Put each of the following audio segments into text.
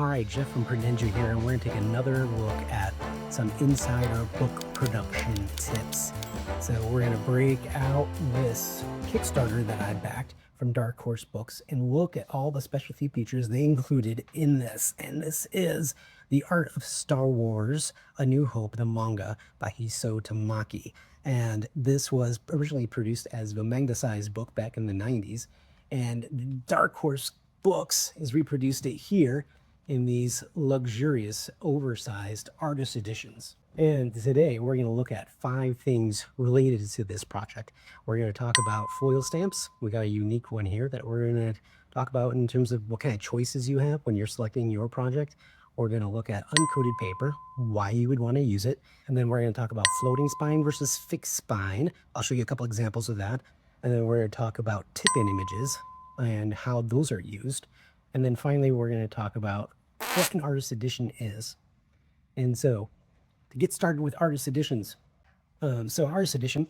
Hi, Jeff from PrintNinja here, and we're going to take another look at some insider book production tips. So we're going to break out this Kickstarter that I backed from Dark Horse Books and look at all the specialty features they included in this. And this is The Art of Star Wars, A New Hope, the manga by Hiso Tamaki. And this was originally produced as a manga-sized book back in the 90s. And Dark Horse Books has reproduced it here in these luxurious, oversized artist editions. And today we're going to look at 5 things related to this project. We're going to talk about foil stamps. We got a unique one here that we're going to talk about in terms of what kind of choices you have when you're selecting your project. We're going to look at uncoated paper, why you would want to use it. And then we're going to talk about floating spine versus fixed spine. I'll show you a couple examples of that. And then we're going to talk about tip-in images and how those are used. And then finally, we're going to talk about what an artist edition is. And so to get started with artist editions, so artist edition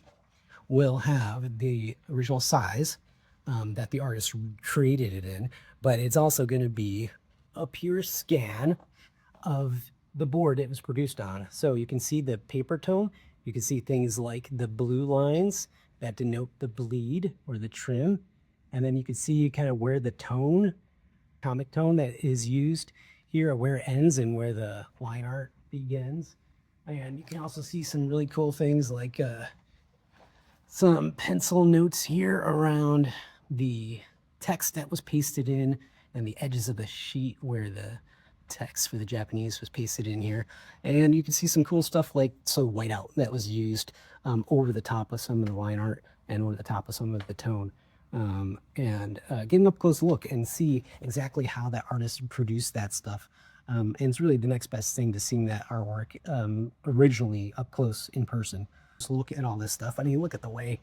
will have the original size that the artist created it in, but it's also going to be a pure scan of the board it was produced on. So you can see the paper tone. You can see things like the blue lines that denote the bleed or the trim. And then you can see kind of where the tone, comic tone that is used here, where it ends and where the line art begins. And you can also see some really cool things like some pencil notes here around the text that was pasted in and the edges of the sheet where the text for the Japanese was pasted in here. And you can see some cool stuff like whiteout that was used over the top of some of the line art and over the top of some of the tone. Get an up close look and see exactly how that artist produced that stuff. And it's really the next best thing to seeing that artwork originally up close in person. So look at all this stuff. I mean, look at the way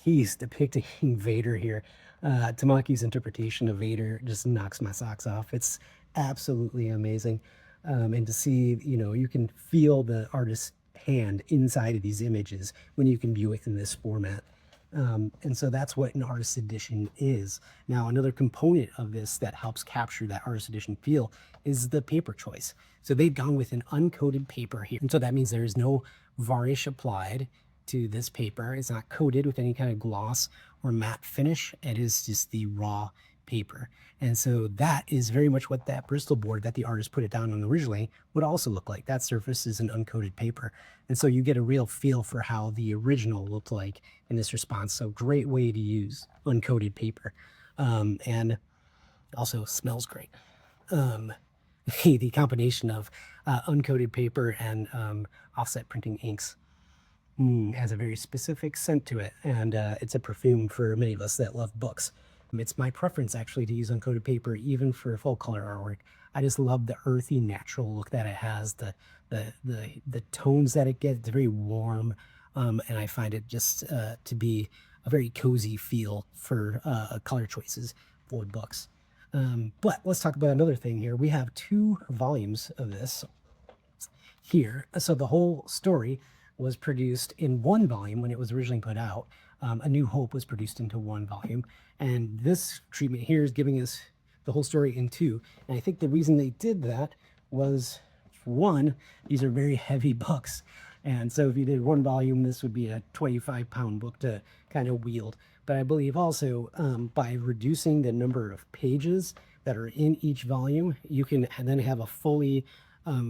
he's depicting Vader here. Tamaki's interpretation of Vader just knocks my socks off. It's absolutely amazing. And to see, you can feel the artist's hand inside of these images when you can view it in this format. And so that's what an artist edition is. Now, another component of this that helps capture that artist edition feel is the paper choice. So they've gone with an uncoated paper here. And so that means there is no varnish applied to this paper. It's not coated with any kind of gloss or matte finish. It is just the raw paper. And so that is very much what that Bristol board that the artist put it down on originally would also look like. That surface is an uncoated paper. And so you get a real feel for how the original looked like in this response. So great way to use uncoated paper. And also smells great. The combination of uncoated paper and offset printing inks has a very specific scent to it. And it's a perfume for many of us that love books. It's my preference actually to use uncoated paper even for full color artwork. I just love the earthy, natural look that it has, the tones that it gets. It's very warm, and I find it just to be a very cozy feel for color choices for books. But let's talk about another thing here. We have 2 volumes of this here. So the whole story was produced in 1 volume when it was originally put out. A New Hope was produced into 1 volume, and this treatment here is giving us the whole story in 2. And I think the reason they did that was, for one, these are very heavy books, and so if you did 1 volume, this would be a 25-pound book to kind of wield. But I believe also by reducing the number of pages that are in each volume, you can then have a fully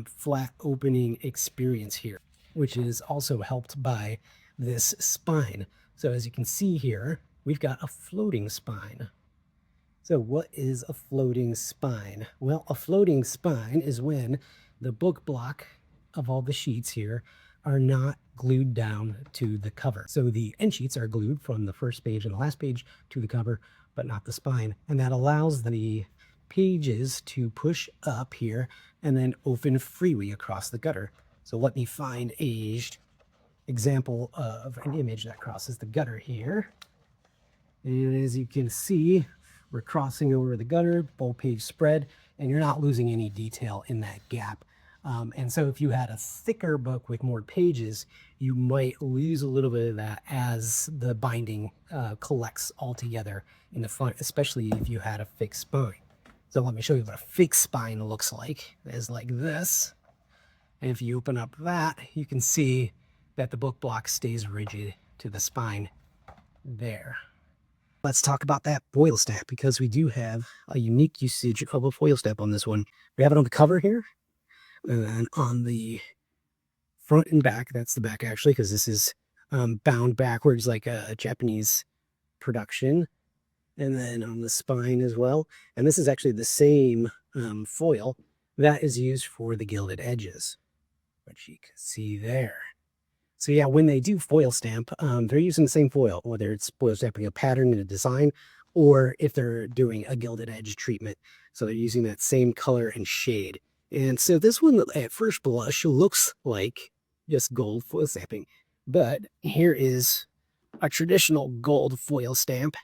flat opening experience here, which is also helped by this spine. So as you can see here, we've got a floating spine. So what is a floating spine? Well, a floating spine is when the book block of all the sheets here are not glued down to the cover. So the end sheets are glued from the first page and the last page to the cover, but not the spine. And that allows the pages to push up here and then open freely across the gutter. So let me find a example of an image that crosses the gutter here. And as you can see, we're crossing over the gutter, full page spread, and you're not losing any detail in that gap. And so if you had a thicker book with more pages, you might lose a little bit of that as the binding collects all together in the front, especially if you had a fixed spine. So let me show you what a fake spine looks like. It's like this. And if you open up that, you can see that the book block stays rigid to the spine there. Let's talk about that foil stamp, because we do have a unique usage of a foil stamp on this one. We have it on the cover here, and then on the front and back, that's the back actually, because this is bound backwards like a Japanese production. And then on the spine as well. And this is actually the same foil that is used for the gilded edges, which you can see there. So yeah, when they do foil stamp, they're using the same foil, whether it's foil stamping a pattern and a design, or if they're doing a gilded edge treatment. So they're using that same color and shade. And so this one at first blush looks like just gold foil stamping, but here is a traditional gold foil stamp.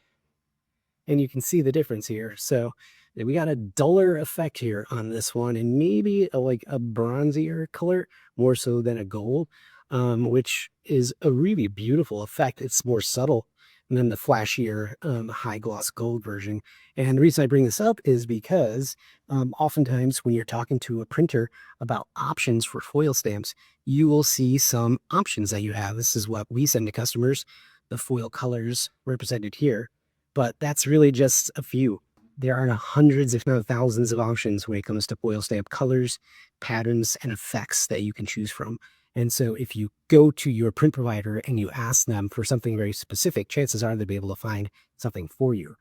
And you can see the difference here. So we got a duller effect here on this one, and maybe like a bronzier color more so than a gold, which is a really beautiful effect. It's more subtle than the flashier high gloss gold version. And the reason I bring this up is because oftentimes when you're talking to a printer about options for foil stamps, you will see some options that you have. This is what we send to customers, the foil colors represented here. But that's really just a few. There are hundreds, if not thousands, of options when it comes to foil stamp colors, patterns, and effects that you can choose from. And so if you go to your print provider and you ask them for something very specific, chances are they'll be able to find something for you.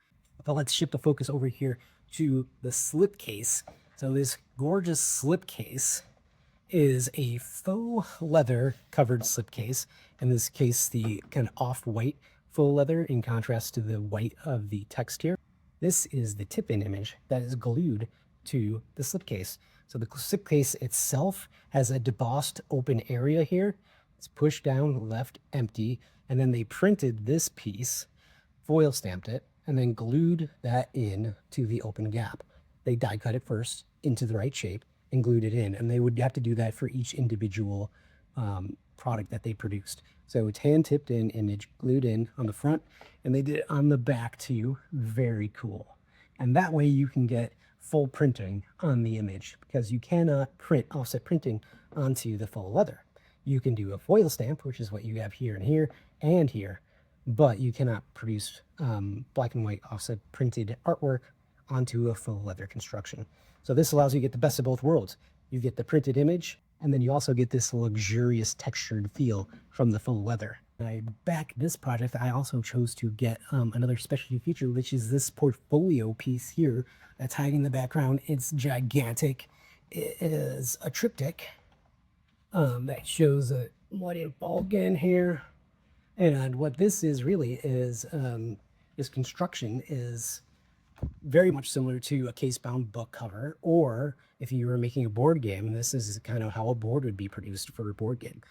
But let's shift the focus over here to the slip case. So this gorgeous slip case is a faux leather covered slipcase. In this case, the kind of off-white faux leather in contrast to the white of the text here. This is the tip-in image that is glued to the slipcase. So the slipcase itself has a debossed open area here. It's pushed down, left empty, and then they printed this piece, foil stamped it, and then glued that in to the open gap. They die cut it first into the right shape and glued it in, and they would have to do that for each individual product that they produced. So it's hand tipped in image, glued in on the front, and they did it on the back too. Very cool. And that way you can get full printing on the image, because you cannot print offset printing onto the faux leather. You can do a foil stamp, which is what you have here and here, but you cannot produce black and white offset printed artwork onto a faux leather construction. So this allows you to get the best of both worlds. You get the printed image, and then you also get this luxurious textured feel from the faux leather. When I back this project, I also chose to get another specialty feature, which is this portfolio piece here that's hiding in the background. It's gigantic. It is a triptych that shows a bloody Balkan here. And what this is really is, this construction is very much similar to a case-bound book cover, or if you were making a board game, this is kind of how a board would be produced for a board game.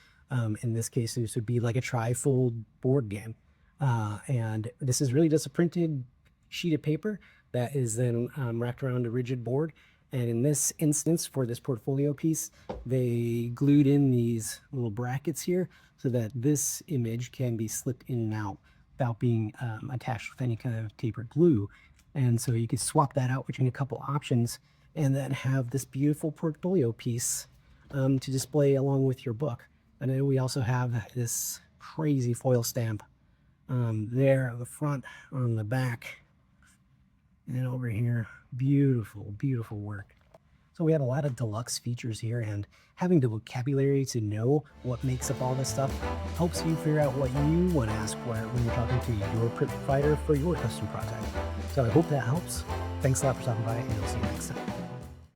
In this case, this would be like a tri-fold board game. And this is really just a printed sheet of paper that is then wrapped around a rigid board. And in this instance, for this portfolio piece, they glued in these little brackets here so that this image can be slipped in and out without being attached with any kind of tapered glue. And so you could swap that out between a couple options and then have this beautiful portfolio piece to display along with your book. And then we also have this crazy foil stamp there on the front, on the back, and over here. Beautiful, beautiful work. So we have a lot of deluxe features here, and having the vocabulary to know what makes up all this stuff helps you figure out what you want to ask for when you're talking to your print provider for your custom project. So I hope that helps. Thanks a lot for stopping by, and I'll see you next time.